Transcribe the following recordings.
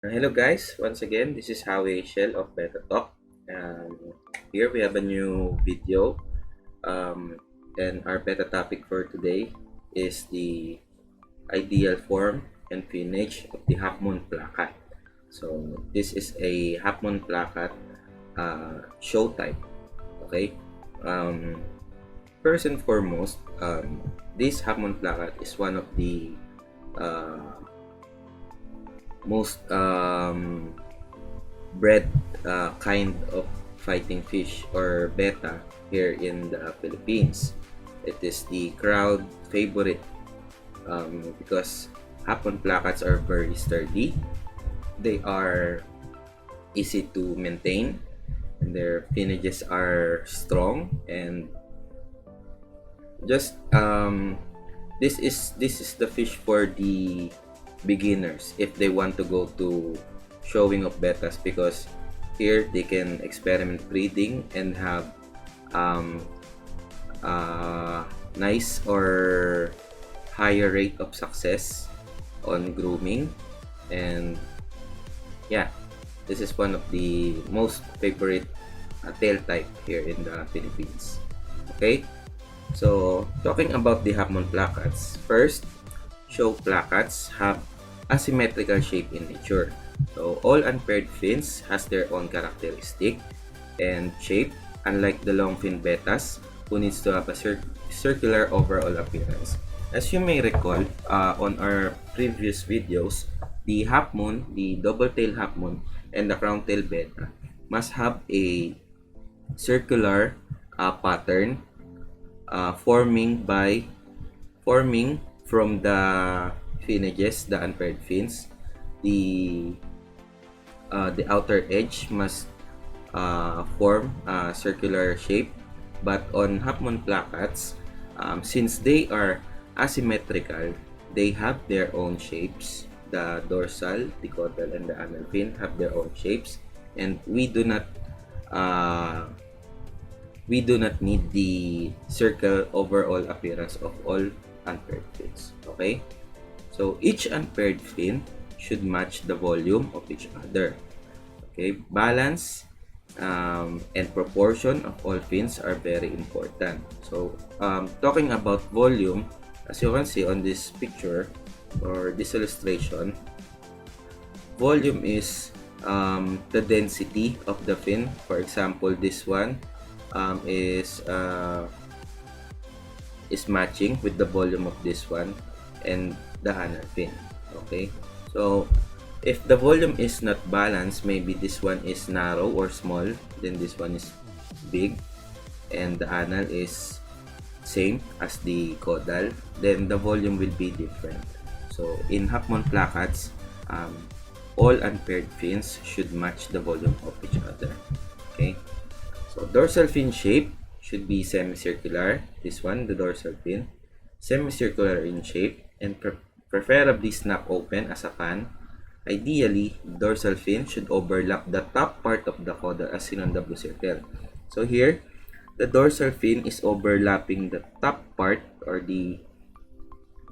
Hello guys, once again, this is Howie Shell of Beta Talk. Here we have a new video, um, and our beta topic for today is the ideal form and finnage of the Halfmoon Plakat. So this is a Halfmoon Plakat show type. Okay, um, first and foremost, this Halfmoon Plakat is one of the uh, most bred kind of fighting fish or betta here in the Philippines. It is the crowd favorite because Hapon Plakats are very sturdy. They are easy to maintain and their finnages are strong, and just this is the fish for the beginners if they want to go to showing of bettas, because here they can experiment breeding and have um, nice or higher rate of success on grooming. And yeah, this is one of the most favorite tail type here in the Philippines. Okay, so talking about the Halfmoon Plakats, first, show placats have asymmetrical shape in nature. So all unpaired fins has their own characteristic and shape, unlike the long fin bettas who needs to have a circular overall appearance. As you may recall, on our previous videos, the half moon, the double tail half moon, and the crown tail betta must have a circular pattern forming from the finnages, the unpaired fins. The outer edge must form a circular shape, but on Halfmoon Plakats, since they are asymmetrical, they have their own shapes. The dorsal, the caudal, and the anal fin have their own shapes, and uh, we do not need the circle overall appearance of all unpaired fins. Okay, so each unpaired fin should match the volume of each other. Okay, balance and proportion of all fins are very important. So talking about volume, as you can see on this picture or this illustration, volume is the density of the fin. For example, this one um, is uh, is matching with the volume of this one and the anal fin. Okay, so if the volume is not balanced, maybe this one is narrow or small, then this one is big, and the anal is same as the caudal, then the volume will be different. So in Halfmoon Plakats, all unpaired fins should match the volume of each other. Okay, so dorsal fin shape should be semicircular. This one, the dorsal fin, semicircular in shape and preferably snap open as a fan. Ideally, dorsal fin should overlap the top part of the caudal as seen on the blue circle. So here, the dorsal fin is overlapping the top part or the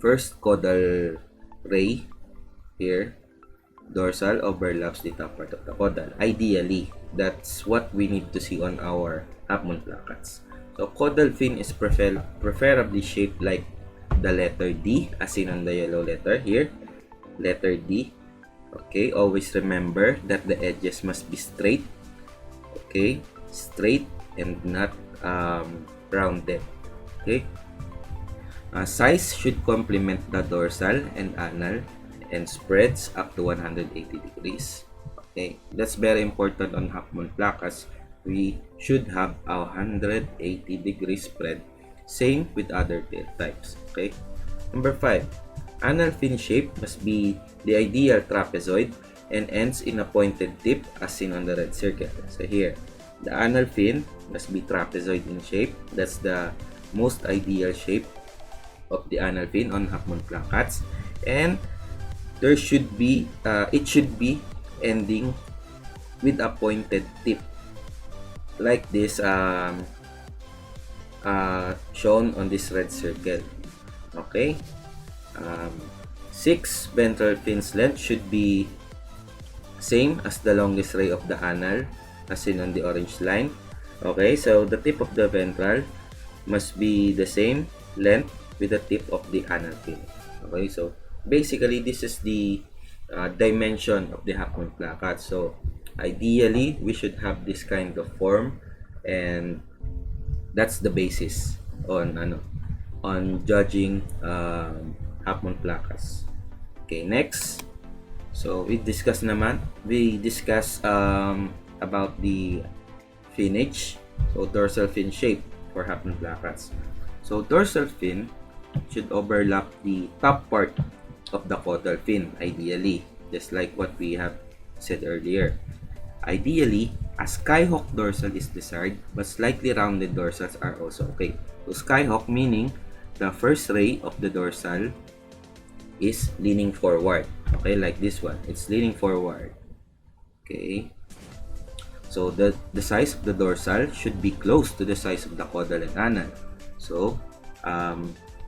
first caudal ray here. Dorsal overlaps the top part of the caudal. Ideally, that's what we need to see on our Halfmoon Plakats. So caudal fin is preferably shaped like the letter D as seen on the yellow letter here. Letter D. Okay, always remember that the edges must be straight. Okay, straight and not rounded. Okay, size should complement the dorsal and anal and spreads up to 180 degrees. Okay, that's very important on Halfmoon Plakats. We should have a 180 degree spread. Same with other tail types. Okay, number 5. Anal fin shape must be the ideal trapezoid and ends in a pointed tip as seen on the red circle. So here, the anal fin must be trapezoid in shape. That's the most ideal shape of the anal fin on Halfmoon Plakats, and there should be it should be ending with a pointed tip like this shown on this red circle. Okay, 6. Ventral fins length should be Same as the longest ray of the anal, as seen on the orange line. Okay, so the tip of the ventral must be the same length with the tip of the anal fin. Okay, so basically this is the dimension of the Halfmoon Plakats. So ideally, we should have this kind of form, and that's the basis on judging Halfmoon Plakats. Okay, next. So we discuss about the Finnage, so dorsal fin shape for Halfmoon Plakats. So dorsal fin should overlap the top part of the caudal fin, ideally, just like what we have said earlier. Ideally, a skyhawk dorsal is desired, but slightly rounded dorsals are also okay. So skyhawk meaning the first ray of the dorsal is leaning forward. Okay, like this one, it's leaning forward. Okay, so the size of the dorsal should be close to the size of the caudal and anal. So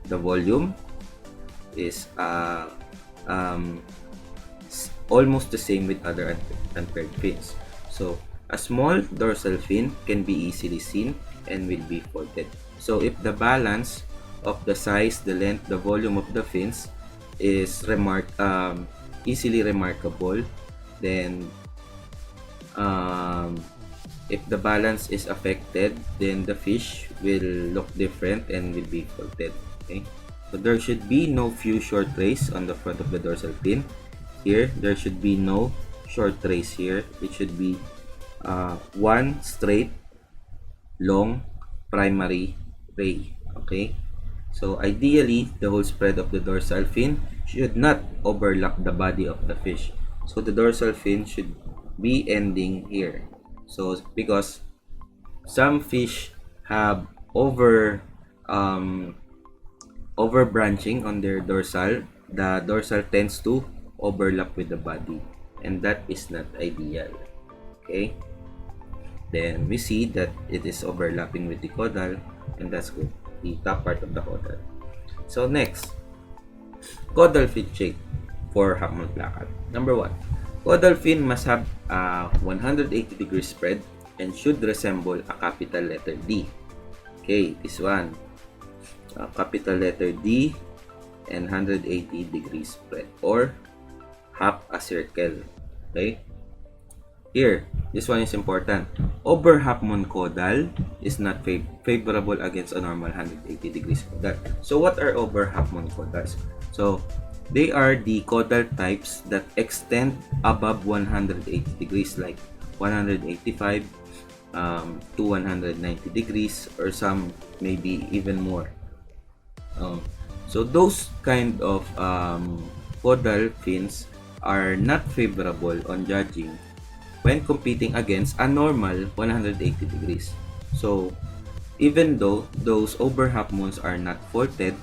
the volume is almost the same with other unpaired fins. So a small dorsal fin can be easily seen and will be folded. So if the balance of the size, the length, the volume of the fins is easily remarkable, then if the balance is affected, then the fish will look different and will be folded. Okay, so there should be no few short rays on the front of the dorsal fin. Here there should be no short rays here. It should be one straight long primary ray. Okay, so ideally the whole spread of the dorsal fin should not overlap the body of the fish. So the dorsal fin should be ending here. So because some fish have over branching on their dorsal, the dorsal tends to overlap with the body, and that is not ideal. Okay, then we see that it is overlapping with the caudal, and that's good, the top part of the caudal. So next, caudal fin shape for Halfmoon Plakat. Number 1, caudal fin must have a 180-degree spread and should resemble a capital letter D. Okay, this one, capital letter D and 180-degree spread, or half a circle. Okay, here, this one is important. Over Halfmoon caudal is not favorable against a normal 180 degrees caudal. So what are over Halfmoon caudals? So they are the caudal types that extend above 180 degrees, like 185 to 190 degrees, or some maybe even more. So those kind of caudal fins are not favorable on judging when competing against a normal 180 degrees. So even though those over Halfmoons are not faulted,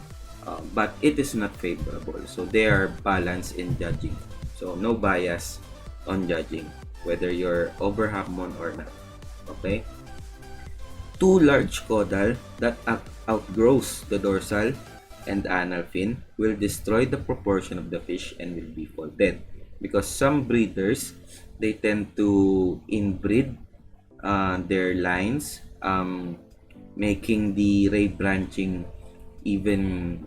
but it is not favorable. So they are balanced in judging. So no bias on judging whether you're over Halfmoon or not. Okay. Too large caudal that outgrows the dorsal and anal fin will destroy the proportion of the fish and will be folded, because some breeders, they tend to inbreed their lines, making the ray branching even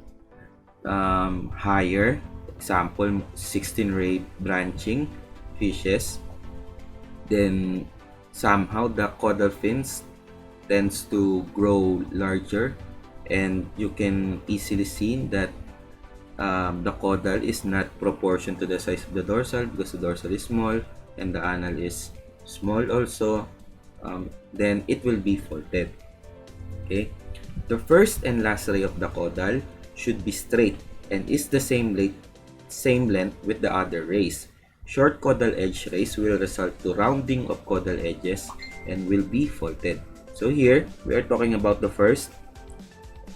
higher. Example, 16 ray branching fishes. Then somehow the caudal fins tends to grow larger, and you can easily see that the caudal is not proportion to the size of the dorsal, because the dorsal is small and the anal is small also. Then it will be folded. Okay, the first and last ray of the caudal should be straight and is the same length with the other rays. Short caudal edge rays will result to rounding of caudal edges and will be folded. So here we are talking about the first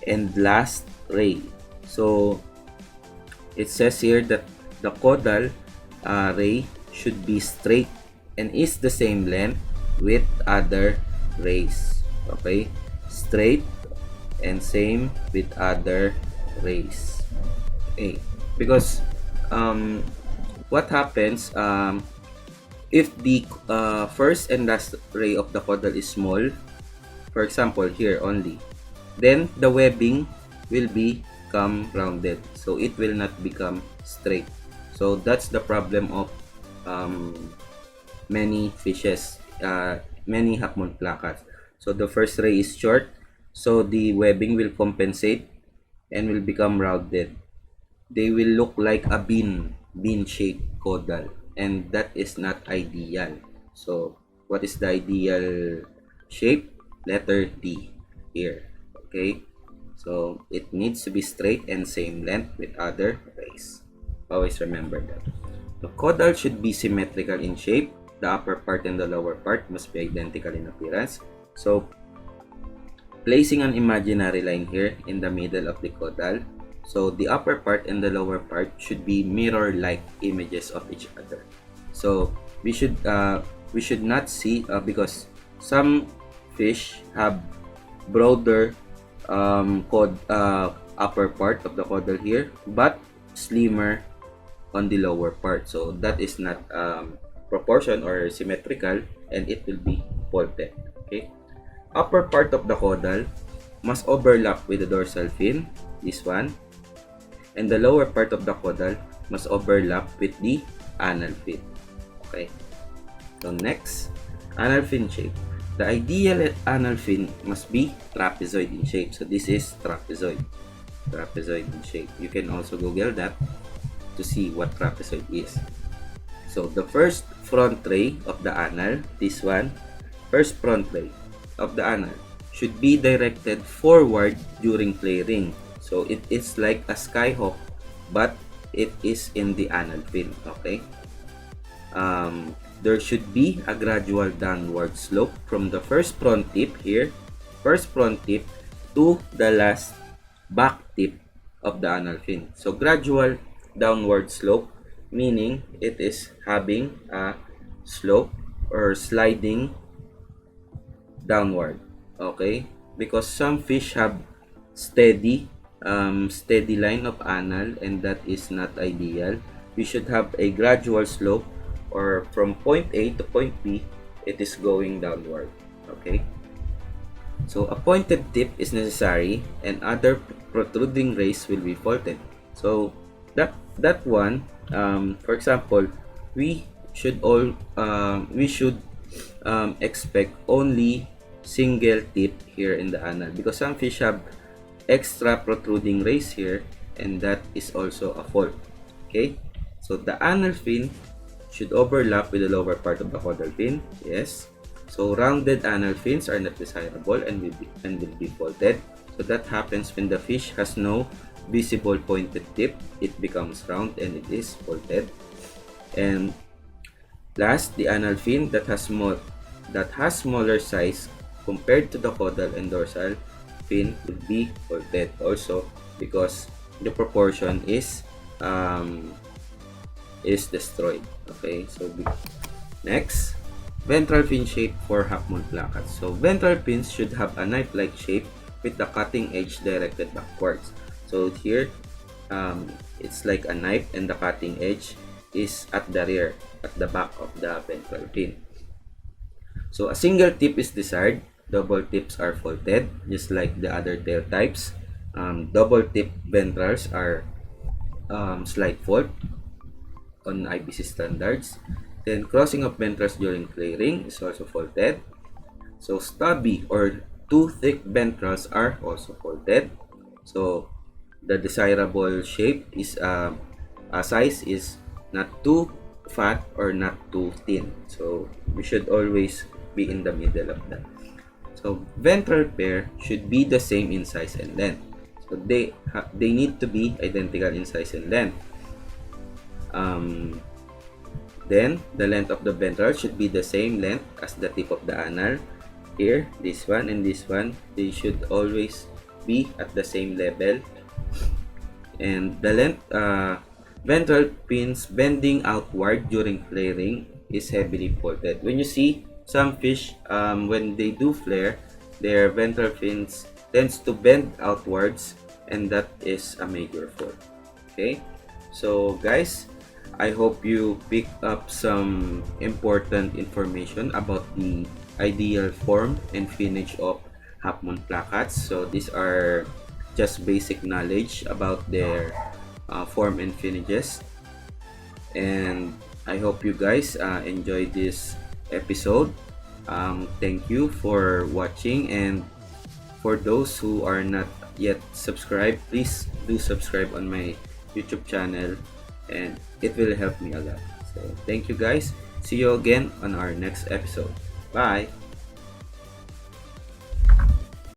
and last ray. So it says here that the caudal ray should be straight and is the same length with other rays. Okay, straight and same with other rays. Okay, because what happens if the first and last ray of the caudal is small, for example here only, then the webbing will become rounded, so it will not become straight. So that's the problem of many fishes, many Halfmoon Plakats. So the first ray is short, so the webbing will compensate and will become rounded. They will look like a bean-shaped caudal, and that is not ideal. So what is the ideal shape? Letter D here. Okay, so it needs to be straight and same length with other rays. Always remember that. The caudal should be symmetrical in shape. The upper part and the lower part must be identical in appearance. So placing an imaginary line here in the middle of the caudal, so the upper part and the lower part should be mirror-like images of each other. So we should not see because some fish have broader upper part of the caudal here, but slimmer on the lower part. So that is not proportion or symmetrical, and it will be faulted. Okay. Upper part of the caudal must overlap with the dorsal fin, this one, and the lower part of the caudal must overlap with the anal fin. Okay. So next, anal fin shape. The ideal anal fin must be trapezoid in shape. So this is trapezoid in shape. You can also Google that to see what trapezoid is. So the first front ray of the anal, this one, first front ray of the anal should be directed forward during flaring. So it is like a skyhawk, but it is in the anal fin. Okay. There should be a gradual downward slope from the first front tip here, to the last back tip of the anal fin. So gradual downward slope, meaning it is having a slope or sliding downward. Okay, because some fish have steady line of anal, and that is not ideal. We should have a gradual slope, or from point A to point B, it is going downward. Okay, so a pointed tip is necessary, and other protruding rays will be faulted. So that one, for example, we should expect only single tip here in the anal, because some fish have extra protruding rays here, and that is also a fault. Okay, so the anal fin should overlap with the lower part of the caudal fin. Yes. So rounded anal fins are not desirable and will be faulted. So that happens when the fish has no visible pointed tip. It becomes round and it is faulted. And last, the anal fin that has smaller size compared to the caudal and dorsal fin will be faulted also, because the proportion is destroyed. Okay, so next, ventral fin shape for Halfmoon Plakats. So ventral fins should have a knife-like shape with the cutting edge directed backwards. So here, it's like a knife, and the cutting edge is at the rear, at the back of the ventral fin. So a single tip is desired. Double tips are faulted, just like the other tail types. Double tip ventrals are slight fault on IBC standards. Then crossing of ventrals during clearing is also faulted. So stubby or too thick ventrals are also faulted. So the desirable shape is size is not too fat or not too thin. So we should always be in the middle of that. So ventral pair should be the same in size and length. So they need to be identical in size and length. Then the length of the ventral should be the same length as the tip of the anal. Here, this one and this one, they should always be at the same level. And the length, ventral fins bending outward during flaring is heavily faulted. When you see some fish, when they do flare, their ventral fins tends to bend outwards, and that is a major fault. Okay, so guys, I hope you pick up some important information about the ideal form and finish of Halfmoon Plakats. So these are just basic knowledge about their form and finishes. And I hope you guys enjoy this episode. Thank you for watching, and for those who are not yet subscribed, please do subscribe on my YouTube channel, and it will help me a lot. So thank you guys. See you again on our next episode. Bye.